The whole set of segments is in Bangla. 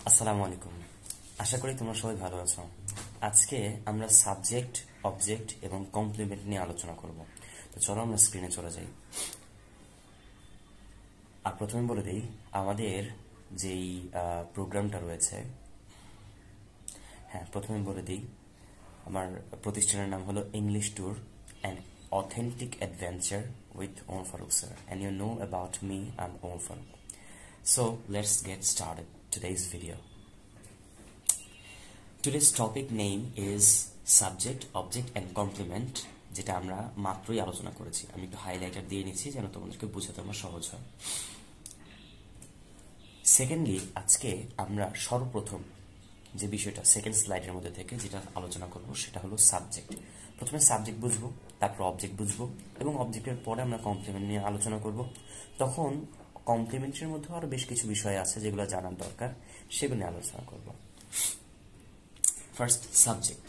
আসসালামু আলাইকুম। আশা করি তোমরা সবাই ভালো আছো। আজকে আমরা সাবজেক্ট, অবজেক্ট এবং কমপ্লিমেন্ট নিয়ে আলোচনা করব। তো চলো আমরা স্ক্রিনে চলে যাই। আর প্রথমে বলে দিই, আমাদের যেই প্রোগ্রামটা রয়েছে, প্রথমে বলে দিই আমার প্রতিষ্ঠানের নাম হলো English tour and authentic adventure with Omar Farooq sir, and you know about me, I am Omar Farooq. So let's get started today's video. Today's topic name is subject, object and complement, যেটা আমরা মাত্রই আলোচনা করেছি। আমি একটু হাইলাইটার দিয়ে নিচ্ছি যেন তোমাদেরকে বোঝাতে আমার সহজ হয়। সেকেন্ডলি, আজকে আমরা সর্বপ্রথম যে বিষয়টা সেকেন্ড স্লাইডের মধ্যে থেকে যেটা আলোচনা করব সেটা হলো সাবজেক্ট। প্রথমে সাবজেক্ট বুঝবো, তারপর অবজেক্ট বুঝবো এবং অবজেক্টের পরে আমরা কমপ্লিমেন্ট নিয়ে আলোচনা করব। তখন কমপ্লিমেন্টের মধ্যে আরো বেশ কিছু বিষয় আছে যেগুলো জানার দরকার, সেগুলো নিয়ে আলোচনা করব। First, subject.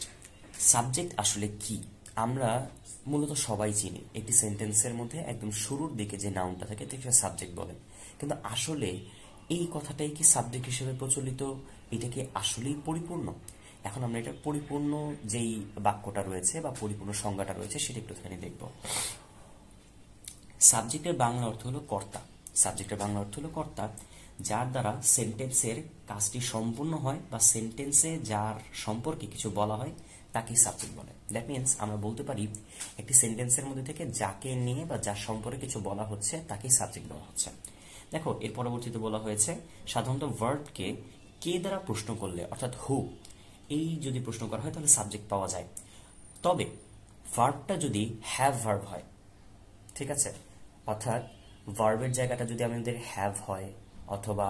সাবজেক্ট আসলে কি? আমরা মূলত সবাই চিনি একটি সেন্টেন্সের মধ্যে একদম শুরুর দিকে যে নাউনটা থাকে তাকে সাবজেক্ট বলে, কিন্তু আসলে এই কথাটাই কি সাবজেক্ট হিসেবে প্রচলিত? এটা কি আসলেই পরিপূর্ণ? এখন আমরা এটা পরিপূর্ণ যেই বাক্যটা রয়েছে বা পরিপূর্ণ সংজ্ঞাটা রয়েছে সেটা একটুখানি দেখব। সাবজেক্টের বাংলা অর্থ হলো কর্তা। সাবজেক্টের বাংলা অর্থ হলো কর্তা, যার দ্বারা সেন্টেন্সের কাজটি সম্পূর্ণ হয় বা সেন্টেন্সে যার সম্পর্কে কিছু বলা হয় তাকে সাবজেক্ট বলে। দ্যাট মিনস আমরা বলতে পারি একটি সেন্টেন্সের মধ্যে থেকে যাকে নিয়ে বা যার সম্পর্কে কিছু বলা হচ্ছে তাকে সাবজেক্ট বলা হচ্ছে। দেখো, এর পরবর্তীতে বলা হয়েছে সাধারণত ভার্বকে কে দ্বারা প্রশ্ন করলে, অর্থাৎ হু, এই যদি প্রশ্ন করা হয় তাহলে সাবজেক্ট পাওয়া যায়। তবে ভার্বটা যদি হ্যাভ ভার্ব হয়, ঠিক আছে, অর্থাৎ ভার্বের জায়গাটা যদি আমাদের হ্যাভ হয় অথবা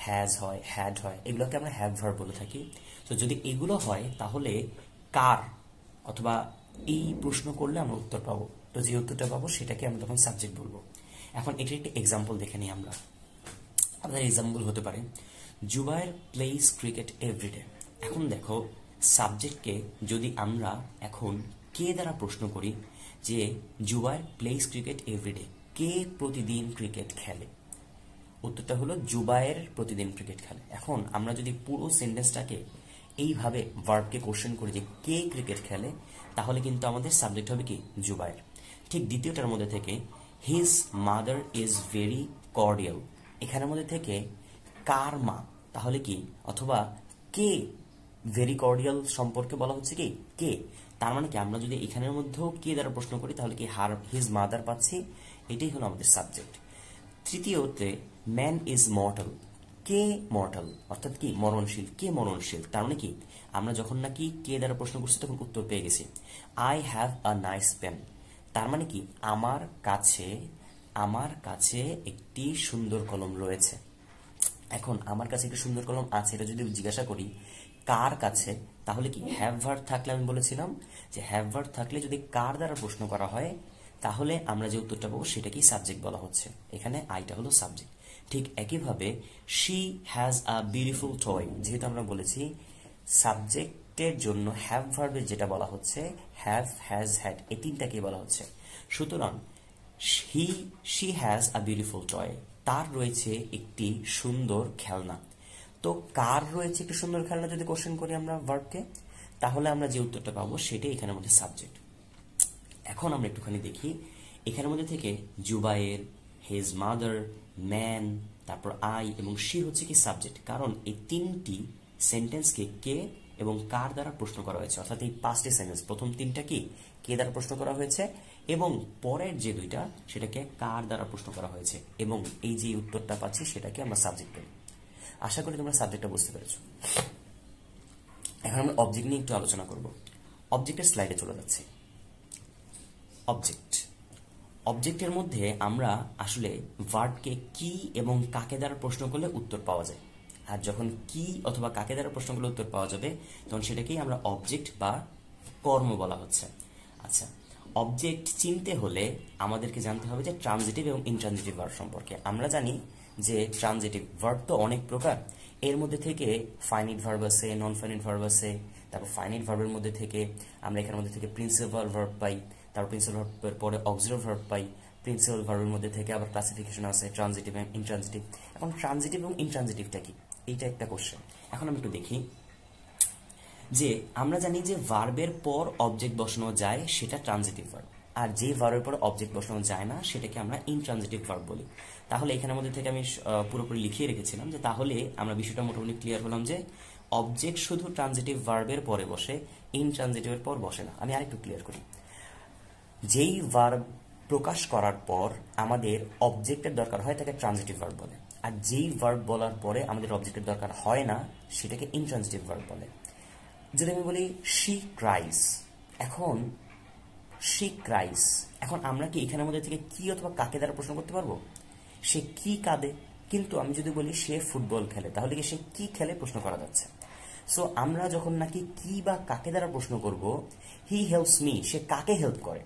হ্যাজ হয়, হ্যাড হয়, এগুলোকে আমরা হ্যাভ ভার্ব বলে থাকি। তো যদি এগুলো হয় তাহলে কার অথবা এই প্রশ্ন করলে আমরা উত্তর পাবো। তো যে উত্তরটা পাবো সেটাকে আমরা তখন সাবজেক্ট বলবো। এখন এটার একটা এক্সাম্পল দেখে নিই আমরা। আপনার এক্সাম্পল হতে পারে জুবায়ের প্লেস ক্রিকেট এভরিডে। এখন দেখো, সাবজেক্টকে যদি আমরা এখন কে দ্বারা প্রশ্ন করি যে জুবায়ের প্লেস ক্রিকেট এভরিডে, কে প্রতিদিন ক্রিকেট খেলে, উত্তরটা হলো জুবায়ের প্রতিদিন ক্রিকেট খেলে। এখন আমরা যদি পুরো সেন্টেন্সটাকে এইভাবে ভার্বকে কোশ্চেন করি যে কে ক্রিকেট খেলে, তাহলে কিন্তু আমাদের সাবজেক্ট হবে কি জুবায়ের। ঠিক দ্বিতীয়টার মধ্যে থেকে his mother is very cordial, এখানের মধ্যে থেকে কার মা, তাহলে কি, অথবা কে ভেরি কর্ডিয়াল সম্পর্কে বলা হচ্ছে কি কে, তার মানে কি আমরা যদি এখানের মধ্যেও কে দ্বারা প্রশ্ন করি তাহলে কি হিজ মাদার পাচ্ছি। এটাই হলো আমাদের সাবজেক্ট। তৃতীয়তে man is mortal, K mortal, অর্থাৎ কি মরণশীল, কে মরণশীল, তার মানে কি আমরা যখন নাকি কে দ্বারা প্রশ্ন করছি তখন উত্তর পেয়ে গেছি। I have a nice pen, তার মানে কি আমার কাছে একটি সুন্দর কলম রয়েছে। এখন আমার কাছে একটি সুন্দর কলম আছে, এটা যদি জিজ্ঞাসা করি কার কাছে, তাহলে কি হ্যাভ ভার্ব থাকলে, আমি বলেছিলাম যে হ্যাভ ভার্ব থাকলে যদি কার দ্বারা প্রশ্ন করা হয় তাহলে আমরা যে উত্তরটা পাবো সেটাকেই সাবজেক্ট বলা হচ্ছে। এখানে আইটা হলো সাবজেক্ট। ঠিক একইভাবে she has a beautiful toy, যেহেতু আমরা বলেছি সাবজেক্টের জন্য হ্যাভ ভার্বের যেটা বলা হচ্ছে হ্যাভ, হ্যাজ, হ্যাড, এই তিনটাকেই বলা হচ্ছে। সুতরাং she has a beautiful toy, তার রয়েছে একটি সুন্দর খেলনা। তো কার রয়েছে একটি সুন্দর খেলনা যদি কোশ্চেন করি আমরা ভার্বকে, তাহলে আমরা যে উত্তরটা পাবো সেটাই এখানের মধ্যে সাবজেক্ট। এখন আমরা একটুখানি দেখি এখানের মধ্যে থেকে জুবায়ের, হিজ মাদার, ম্যান, তারপর আই এবং শি হচ্ছে কি সাবজেক্ট, কারণ এই তিনটি সেন্টেন্সকে কে এবং কার দ্বারা প্রশ্ন করা হয়েছে। অর্থাৎ এই পাঁচটি সেন্টেন্স, প্রথম তিনটা কি কে দ্বারা প্রশ্ন করা হয়েছে এবং পরের যে দুইটা সেটাকে কার দ্বারা প্রশ্ন করা হয়েছে, এবং এই যে উত্তরটা পাচ্ছি সেটাকে আমরা সাবজেক্ট বলি। আশা করি তোমরা সাবজেক্টটা বুঝতে পেরেছো। এখন আমরা অবজেক্ট নিয়ে একটু আলোচনা করব। অবজেক্টের স্লাইডে চলে যাচ্ছে। অবজেক্ট, অবজেক্টের মধ্যে আমরা আসলে ভার্বকে কি এবং কাকে দ্বারা প্রশ্ন করলে উত্তর পাওয়া যায়। আর যখন কি অথবা কাকে দ্বারা প্রশ্ন করলে উত্তর পাওয়া যাবে তখন সেটাকেই আমরা অবজেক্ট বা কর্ম বলা হচ্ছে। আচ্ছা, অবজেক্ট চিনতে হলে আমাদেরকে জানতে হবে যে ট্রানজিটিভ এবং ইনট্রানজিটিভ ভার্ব সম্পর্কে। আমরা জানি যে ট্রানজিটিভ ভার্ব তো অনেক প্রকার, এর মধ্যে থেকে ফাইনিট ভার্ব আছে, নন ফাইনিট ভার্ব আছে। তারপর ফাইনিট ভার্বের মধ্যে থেকে আমরা এখানের মধ্যে থেকে প্রিন্সিপাল ভার্ব পাই, তারপর প্রিন্সিপাল ভার্বের পরে অক্সিলারি ভার্ব পাই। প্রিন্সিপাল ভার্বের মধ্যে থেকে আবার ক্লাসিফিকেশন আছে ট্রানজিটিভ এবং ইনট্রানজিটিভ। এখন ট্রানজিটিভ এবং ইনট্রানজিটিভটা কি এইটা একটা কোশ্চেন। এখন আমি একটু দেখি যে আমরা জানি যে ভার্বের পর অবজেক্ট বসানো যায় সেটা ট্রানজিটিভ ভার্ব, আর যে ভার্বের পর অবজেক্ট বসানো যায় না সেটাকে আমরা ইনট্রানজিটিভ ভার্ব বলি। তাহলে এখানের মধ্যে থেকে আমি পুরোপুরি লিখিয়ে রেখেছিলাম যে তাহলে আমরা বিষয়টা মোটামুটি ক্লিয়ার হলাম যে অবজেক্ট শুধু ট্রানজিটিভ ভার্বের পরে বসে, ইনট্রানজিটিভের পর বসে না। আমি আরেকটু ক্লিয়ার করি, যেই ভার্ব প্রকাশ করার পর আমাদের অবজেক্টের দরকার হয় তাকে ট্রানজিটিভ ভার্ব বলে, আর যেই ভার্ব বলার পরে আমাদের অবজেক্টের দরকার হয় না সেটাকে ইনট্রানজিটিভ ভার্ব বলে। যদি আমি বলি শি ক্রাইস, এখন শি ক্রাইস, এখন আমরা কি এখানের মধ্যে থেকে কি অথবা কাকে দ্বারা প্রশ্ন করতে পারবো? সে কি কাঁদে। কিন্তু আমি যদি বলি সে ফুটবল খেলে, তাহলে কি সে কি খেলে প্রশ্ন করা যাচ্ছে। সো আমরা যখন নাকি কি বা কাকে দ্বারা প্রশ্ন করব, হি হেল্পস মি, সে কাকে হেল্প করে,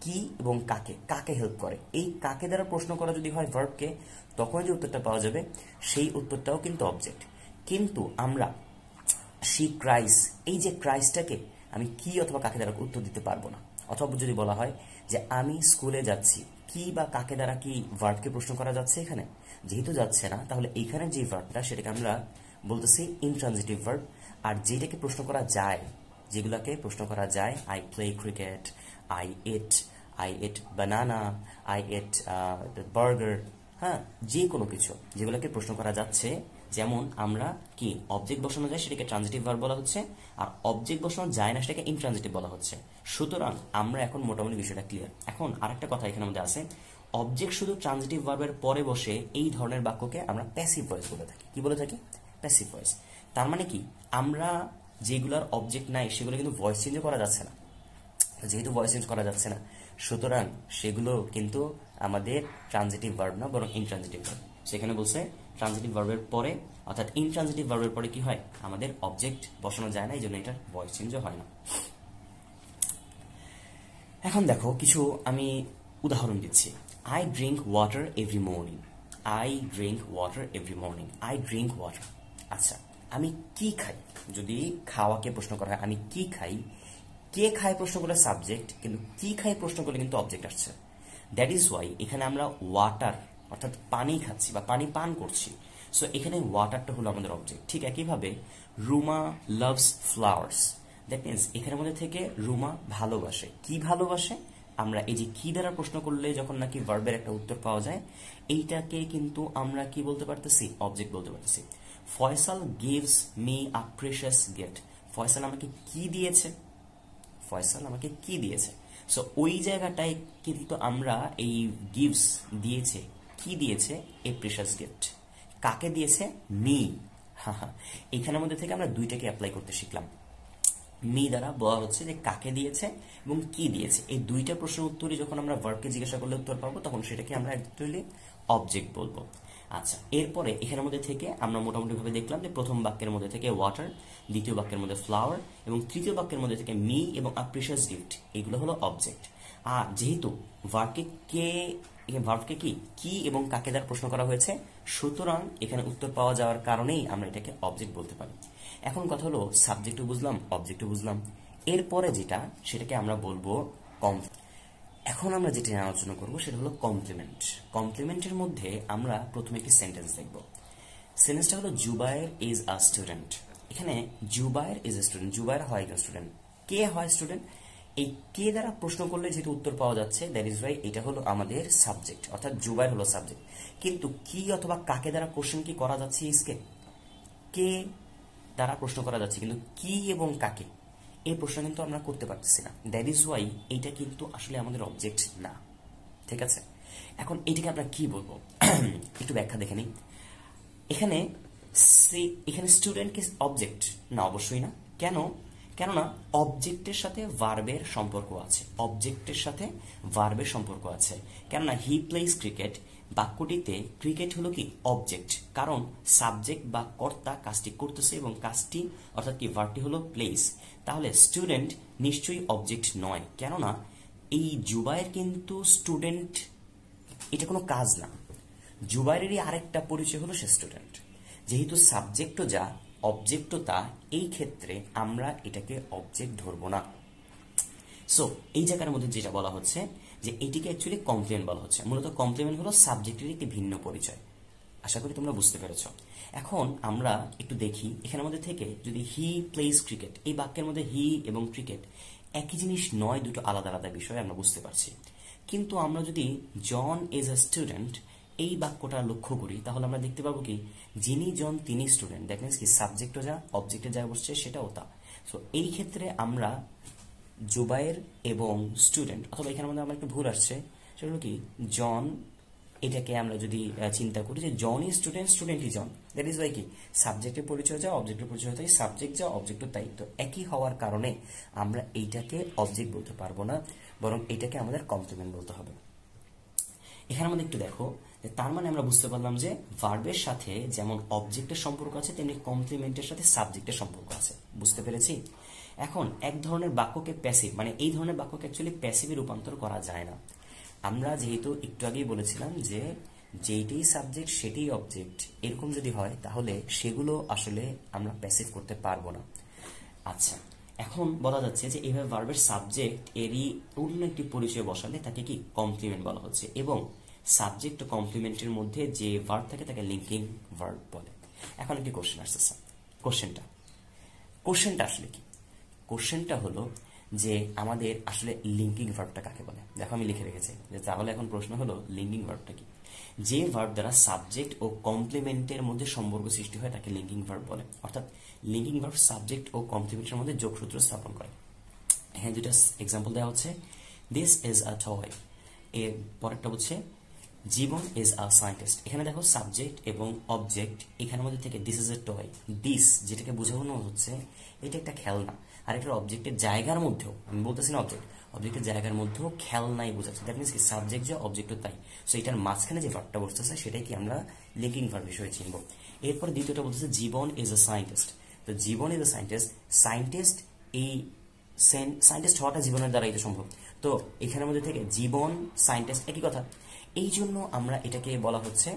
কি এবং কাকে, কাকে হেল্প করে, এই কাকে দ্বারা প্রশ্ন করা যদি হয় ভার্বকে, তখন যে উত্তরটা পাওয়া যাবে সেই উত্তরটাও কিন্তু অবজেক্ট। কিন্তু আমরা শি ক্রাইস, এই যে ক্রাইসটাকে আমি কি অথবা কাকে দ্বারা উত্তর দিতে পারবো না। অথবা যদি বলা হয় যে আমি স্কুলে যাচ্ছি, কি বা কাকে দ্বারা কি ভার্বকে প্রশ্ন করা যাচ্ছে এখানে? যেহেতু যাচ্ছে না, তাহলে এইখানে যে ভার্বটা সেটাকে আমরা বলতেছি ইনট্রানজিটিভ ভার্ব। আর যেটাকে প্রশ্ন করা যায়, যেগুলোকে প্রশ্ন করা যায়, I play cricket, I ate banana, I ate burger, হ্যাঁ, যে কোনো কিছু যেগুলোকে প্রশ্ন করা যাচ্ছে, যেমন আমরা কি অবজেক্ট বসানো যায় সেটাকে ট্রানজিটিভ ভার্ব বলা হচ্ছে, আর অবজেক্ট বসানো যায় না সেটাকে ইনট্রানজিটিভ বলা হচ্ছে। সুতরাং আমরা এখন মোটামুটি বিষয়টা ক্লিয়ার। এখন আরেকটা কথা এখানে মধ্যে আছে, অবজেক্ট শুধু ট্রানজিটিভ ভার্বের পরে বসে এই ধরনের বাক্যকে আমরা প্যাসিভ ভয়েস বলে থাকি। কি বলে থাকি? Passive voice. তার মানে কি, আমরা যেগুলোর অবজেক্ট নাই সেগুলো কিন্তু ভয়েস চেঞ্জও করা যাচ্ছে না। যেহেতু ভয়েস চেঞ্জ করা যাচ্ছে না, সুতরাং সেগুলো কিন্তু আমাদের ট্রানজিটিভ ভার্ব না, বরং ইনট্রানজিটিভ ভার্ব। সেখানে বলছে ট্রানজিটিভ ভার্বের পরে, অর্থাৎ ইনট্রানজিটিভ ভার্বের পরে কি হয়, আমাদের অবজেক্ট বসানো যায় না, এই জন্য এটার ভয়েস চেঞ্জও হয় না। এখন দেখো কিছু আমি উদাহরণ দিচ্ছি। I drink water every morning, I drink water every morning, I drink water. আচ্ছা, আমি কি খাই, যদি খাওয়াকে প্রশ্ন করা হয় আমি কি খাই, কে খায় প্রশ্ন করলে সাবজেক্ট, কিন্তু কি খাই প্রশ্ন করলে কিন্তু অবজেক্ট আসছে। দ্যাট ইজ ওয়াই এখানে আমরা ওয়াটার অর্থাৎ পানি খাচ্ছি বা পানি পান করছি, সো এখানে ওয়াটারটা হলো আমাদের অবজেক্ট। ঠিক একইভাবে Ruma loves flowers, that means এখানের মধ্যে থেকে রুমা ভালোবাসে, কি ভালোবাসে, আমরা এই যে কি দ্বারা প্রশ্ন করলে যখন নাকি ভার্বের একটা উত্তর পাওয়া যায়, এইটাকে কিন্তু আমরা কি বলতে পারতেছি, অবজেক্ট বলতে পারতেছি। Faisal gives me a precious gift, Faisal আমাকে কি দিয়েছে, ফয়সাল আমাকে কি দিয়েছে। সো ওই জায়গাটায় কিন্তু আমরা এই গিভস দিয়েছে, কি দিয়েছে, এ প্রেশাস গিফট, কাকে দিয়েছে, মি। হ্যাঁ, এখানের মধ্যে থেকে আমরা দুইটাকে অ্যাপ্লাই করতে শিখলাম। মি দ্বারা বলা হচ্ছে যে কাকে দিয়েছে এবং কি দিয়েছে, এই দুইটা প্রশ্নের উত্তরে যখন আমরা ভার্বকে জিজ্ঞাসা করলে উত্তর পাবো, তখন সেটাকে আমরা অ্যাকচুয়ালি অবজেক্ট বলবো। আচ্ছা, এরপরে এখানের মধ্যে থেকে আমরা মোটামুটি ভাবে দেখলাম যে প্রথম বাক্যের মধ্যে থেকে ওয়াটার, দ্বিতীয় বাক্যের মধ্যে ফ্লাওয়ার এবং তৃতীয় বাক্যের মধ্যে থেকে মি এবং আ প্রেশাস গিফট, এগুলো হলো অবজেক্ট। আর যেহেতু ভার্বকে কি এবং কাকে দ্বারা প্রশ্ন করা হয়েছে, সুতরাং এখানে উত্তর পাওয়া যাওয়ার কারণেই আমরা এটাকে অবজেক্ট বলতে পারি। এখন কথা হলো সাবজেক্টও বুঝলাম, অবজেক্টও বুঝলাম, এরপরে যেটা সেটাকে আমরা বলবো এখন আমরা যেটা নিয়ে আলোচনা করবো সেটা হলো কমপ্লিমেন্ট। কমপ্লিমেন্টের মধ্যে আমরা প্রথমে একটি সেন্টেন্স দেখব। সেন্টেন্সটা হলো জুবায়ের ইজ আ স্টুডেন্ট। এখানে Zubair is a student, Zubair হয় একজন স্টুডেন্ট। কে হয় স্টুডেন্ট? এই কে দ্বারা প্রশ্ন করলে যেহেতু উত্তর পাওয়া যাচ্ছে, দ্যাট ইজ ওয়াই এটা হলো আমাদের সাবজেক্ট, অর্থাৎ জুবায়ের হলো সাবজেক্ট। কিন্তু কি অথবা কাকে দ্বারা কোশ্চেন কি করা যাচ্ছে, ইসকে কে দ্বারা প্রশ্ন করা যাচ্ছে, কিন্তু কি এবং কাকে এই প্রশ্ন কিন্তু আমরা করতে পারতেছি না। দ্যাট ইজ ওয়াই এইটা কিন্তু আসলে আমাদের অবজেক্ট না। ঠিক আছে, এখন এটাকে আমরা কি বলবো একটু ব্যাখ্যা দেখে নিই। এখানে স্টুডেন্ট কি অবজেক্ট? না, অবশ্যই না। কেননা অবজেক্টের সাথে ভার্বের সম্পর্ক আছে, অবজেক্টের সাথে ভার্বের সম্পর্ক আছে। কেননা হি প্লেস ক্রিকেট, বাক্যটিতে ক্রিকেট হলো কি অবজেক্ট, কারণ সাবজেক্ট বা কর্তা কাজটি করতেছে এবং কাজটি অর্থাৎ কি ভার্বটি হলো প্লেস। তাহলে স্টুডেন্ট নিশ্চয়ই অবজেক্ট নয়, কেননা এই জুবায়ের কিন্তু স্টুডেন্ট, এটা কোনো কাজ না। জুবায়েরেরই আরেকটা পরিচয় হলো সে স্টুডেন্ট। যেহেতু সাবজেক্টও যা অবজেক্টও তা, এই ক্ষেত্রে আমরা এটাকে অবজেক্ট ধরবো না। সো এই জায়গার মধ্যে যেটা বলা হচ্ছে যে এটিকে অ্যাকচুয়ালি কমপ্লিমেন্ট বলা হচ্ছে। মূলত কমপ্লিমেন্ট হলো সাবজেক্টের একটি ভিন্ন পরিচয়। আশা করি তোমরা বুঝতে পেরেছ। এখন আমরা একটু দেখি এখানের মধ্যে থেকে যদি হি প্লেজ ক্রিকেট, এই বাক্যের মধ্যে হি এবং ক্রিকেট একই জিনিস নয়, দুটো আলাদা আলাদা বিষয় আমরা বুঝতে পারছি। কিন্তু আমরা যদি জন ইজ আ স্টুডেন্ট এই বাক্যটা লক্ষ্য করি তাহলে আমরা দেখতে পাবো কি যিনি জন তিনি স্টুডেন্ট, দ্যাট মিনস কি সাবজেক্টও যা অবজেক্টের যা বসছে সেটাও তা। সো এই ক্ষেত্রে আমরা জুবাইর এবং স্টুডেন্ট, অথবা এখানের মধ্যে আমার একটু ভুল আসছে, সেটা হলো কি জন, এটাকে আমরা যদি চিন্তা করি যে John is student, student is John, that is why কি সাবজেক্টের পরিচয় যা অবজেক্টের পরিচয় তাই, সাবজেক্ট যা অবজেক্টও তাই। তো একই হওয়ার কারণে আমরা এইটাকে অবজেক্ট বলতে পারবো না, বরং এটাকে আমাদের কমপ্লিমেন্ট বলতে হবে। এখানে আমাদের একটু দেখো, তার মানে আমরা বুঝতে পারলাম যে ভার্বের সাথে যেমন অবজেক্টের সম্পর্ক আছে তেমনি কমপ্লিমেন্টের সাথে সাবজেক্টের সম্পর্ক আছে। বুঝতে পেরেছি? এখন এক ধরনের বাক্যকে প্যাসিভ, মানে এই ধরনের বাক্যকে অ্যাকচুয়ালি প্যাসিভে রূপান্তর করা যায় না। আমরা যেহেতু একটু আগেই বলেছিলাম যে যেইটাই সাবজেক্ট সেটাই অবজেক্ট, এরকম যদি হয় তাহলে সেগুলো আসলে আমরা প্যাসিভ করতে পারবো না। আচ্ছা, এখন বলা যাচ্ছে যে এইভাবে ভার্বের সাবজেক্ট এরই অন্য একটি পরিচয় বসালে তাকে কি কমপ্লিমেন্ট বলা হচ্ছে, এবং সাবজেক্ট ও কমপ্লিমেন্টের মধ্যে যে ভার্ব থাকে তাকে লিঙ্কিং ভার্ব বলে। এখন একটি কোশ্চেন আসতেছে, কোশ্চেনটা আসলে কি? কোশ্চেনটা হলো যে আমাদের আসলে লিঙ্কিং ভার্বটা কাকে বলে। দেখো আমি লিখে রেখেছি যে তাহলে এখন প্রশ্ন হলো লিঙ্কিং ভার্বটা কি। যে ভার্ব দ্বারা সাবজেক্ট ও কমপ্লিমেন্টের মধ্যে সম্পর্ক সৃষ্টি হয় তাকে লিঙ্কিং ভার্ব বলে। অর্থাৎ লিঙ্কিং ভার্ব সাবজেক্ট ও কমপ্লিমেন্টের মধ্যে যোগসূত্র স্থাপন করে। এখানে দুটা এক্সাম্পল দেওয়া হচ্ছে, দিস ইজ আ টয়, এর পরেরটা হচ্ছে জীবন ইজ আ সায়েন্টিস্ট। এখানে দেখো সাবজেক্ট এবং অবজেক্ট, এখানের মধ্যে থেকে this is a toy, this যেটাকে বোঝানো হচ্ছে এটা একটা খেলনা, আর একটা অবজেক্টের জায়গার মধ্যেও, আমি বলতেছি না অবজেক্টের জায়গার মধ্যেও খেলনাই বোঝাচ্ছে, দ্যাট মিনস কি সাবজেক্ট যা অবজেক্টও তাই। সো এটার মাঝখানে যে ভার্বটা বসতেছে সেটাই কি আমরা লিঙ্কিং ভার্ব হিসেবে চিনব। এরপরে দ্বিতীয়টা বলতেছে জীবন ইজ আ সায়েন্টিস্ট। তো জীবন ইজ আ সায়েন্টিস্ট, সায়েন্টিস্ট, এই সায়েন্টিস্ট হওয়াটা জীবনের দ্বারা এটা সম্ভব। তো এখানের মধ্যে থেকে জীবন সায়েন্টিস্ট একই কথা, এই জন্য আমরা এটাকে বলা হচ্ছে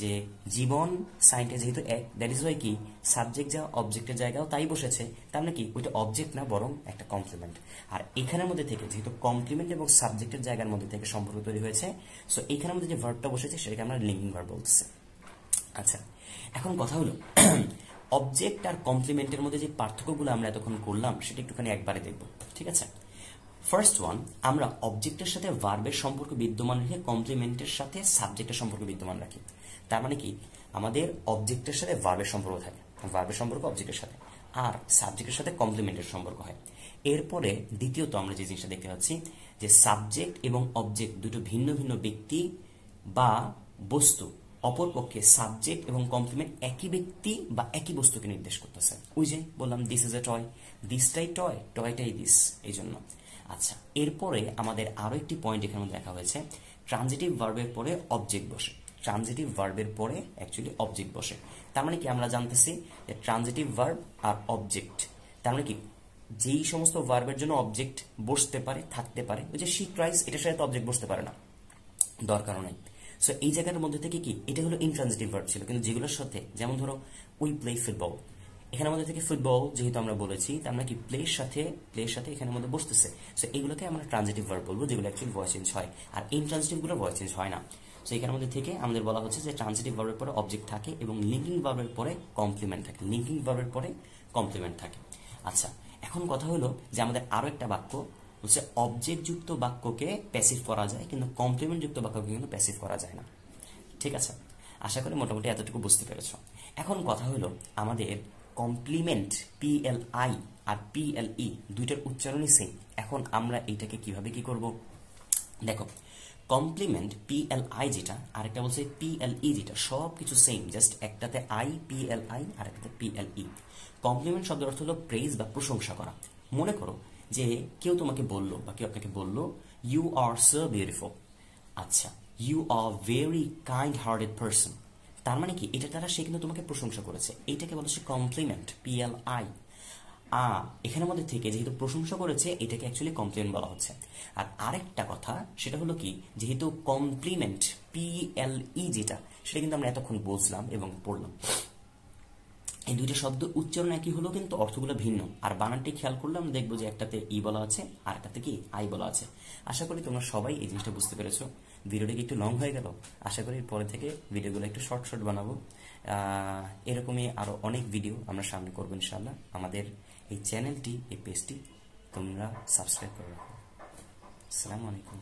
যে জীবন সায়েন্টিস্ট যেহেতু এক, দ্যাট ইজ ওয়াই কি সাবজেক্ট যা অবজেক্টের জায়গাও তাই বসেছে, তার মানে কি ওইটা অবজেক্ট না বরং একটা কমপ্লিমেন্ট। আর এখানের মধ্যে থেকে যেহেতু কমপ্লিমেন্ট এবং সাবজেক্টের জায়গার মধ্যে থেকে সম্পর্ক তৈরি হয়েছে, সো এইখানের মধ্যে যে ভার্বটা বসেছে সেটাকে আমরা লিঙ্কিং ভার্ব বলতেছি। আচ্ছা, এখন কথা হলো অবজেক্ট আর কমপ্লিমেন্টের মধ্যে যে পার্থক্যগুলো আমরা এতক্ষণ করলাম সেটা একটুখানি একবারে দেখব, ঠিক আছে? ফার্স্ট ওয়ান, আমরা অবজেক্টের সাথে ভার্বের সম্পর্ক বিদ্যমান রেখে কমপ্লিমেন্টের সাথে সাবজেক্টের সম্পর্ক বিদ্যমান রাখি। তার মানে কি আমাদের অবজেক্টের সাথে ভার্বের সম্পর্ক থাকে, ভার্বের সম্পর্ক অবজেক্টের সাথে, আর সাবজেক্টের সাথে কমপ্লিমেন্টের সম্পর্ক হয়। এরপরে দ্বিতীয়ত আমরা যে জিনিসটা দেখতে পাচ্ছি যে সাবজেক্ট এবং অবজেক্ট দুটো ভিন্ন ভিন্ন ব্যক্তি বা বস্তু, অপরপক্ষে সাবজেক্ট এবং কমপ্লিমেন্ট একই ব্যক্তি বা একই বস্তুকে নির্দেশ করতেছে। ওই যে বললাম দিস ইজ এ টয়, দিসটাই টয়, টয়টাই দিস, এই জন্য। আচ্ছা, এরপরে আমাদের আরো একটি পয়েন্ট এখানে দেখা হয়েছে, ট্রানজিটিভ ভার্বের পরে অবজেক্ট বসে, ট্রানজিটিভ ভার্বের পরে অ্যাকচুয়ালি অবজেক্ট বসে। তার মানে কি আমরা জানতেছি যে ট্রানজিটিভ ভার্ব আর অবজেক্ট, তার মানে কি যেই সমস্ত ভার্বের জন্য অবজেক্ট বসতে পারে, থাকতে পারে, ওই যে শি ক্রাইস, এটার সাথে তো অবজেক্ট বসতে পারে না, দরকারও নাই। সো এই জায়গাটার মধ্যে থেকে কি এটা হলো ইনট্রানজিটিভ ভার্ব ছিল, কিন্তু যেগুলোর সাথে, যেমন ধরো উই প্লে ফুটবল, এখানের মধ্যে থেকে ফুটবল যেহেতু আমরা বলেছি তার মানে কি প্লের সাথে এখানের মধ্যে বসতেছে। সো এগুলোকে আমরা ট্রানজিটিভ ভার্ব বলবো, যেগুলো অ্যাকচুয়ালি ভয়েস চেঞ্জ হয়, আর ইনট্রানজিটিভ গুলো ভয়েস চেঞ্জ হয় না। সো এখানের মধ্যে থেকে আমাদের বলা হচ্ছে যে ট্রানজিটিভ ভার্বের পরে অবজেক্ট থাকে এবং লিঙ্কিং ভার্বের পরে কমপ্লিমেন্ট থাকে, লিঙ্কিং ভার্বের পরে কমপ্লিমেন্ট থাকে। আচ্ছা, এখন কথা হলো যে আমাদের আরো একটা বাক্য হচ্ছে অবজেক্ট যুক্ত বাক্যকে প্যাসিভ করা যায় কিন্তু কমপ্লিমেন্ট যুক্ত বাক্যকে কিন্তু প্যাসিভ করা যায় না, ঠিক আছে? আশা করি মোটামুটি এতটুকু বুঝতে পেরেছ। এখন কথা হলো আমাদের কমপ্লিমেন্ট PLI আর PLE দুইটার উচ্চারণই সেম। এখন আমরা এইটাকে কিভাবে কি করব? দেখো, কমপ্লিমেন্ট PLI যেটা, আরেকটা বলছে PLE যেটা, সব কিছু সেম, জাস্ট একটাতে PLI আর একটাতে PLE। কমপ্লিমেন্ট শব্দের অর্থ হলো প্রেজ বা প্রশংসা করা। মনে করো যে কেউ তোমাকে বললো বা কেউ আপনাকে বললো ইউ আর সো বিউটিফুল, আচ্ছা, you are very kind hearted person, তার মানে কি এটা দ্বারা সে কিন্তু তোমাকে প্রশংসা করেছে, এইটাকে বলা হচ্ছে কমপ্লিমেন্ট PLI। এখানের মধ্যে থেকে যেহেতু প্রশংসা করেছে এটাকে অ্যাকচুয়ালি কমপ্লিমেন্ট বলা হচ্ছে। আর আরেকটা কথা সেটা হলো কি, যেহেতু কমপ্লিমেন্ট PLE যেটা, সেটা কিন্তু আমরা এতক্ষণ বুঝলাম এবং পড়লাম, এই দুইটা শব্দ উচ্চারণ একই হলো কিন্তু অর্থগুলো ভিন্ন। আর বানানটি খেয়াল করলে আমরা দেখবো যে একটাতে ই বলা আছে আর একটাতে কি আই বলা আছে। আশা করি তোমরা সবাই এই জিনিসটা বুঝতে পেরেছো। ভিডিওটা কি একটু লং হয়ে গেল? আশা করি পরে থেকে ভিডিওগুলো একটু শর্ট বানাবো। এরকমই আরও অনেক ভিডিও আমরা সামনে করবো ইনশাল্লাহ। আমাদের এই চ্যানেলটি, এই পেজটি তোমরা সাবস্ক্রাইব করে রাখো। আসসালামু আলাইকুম।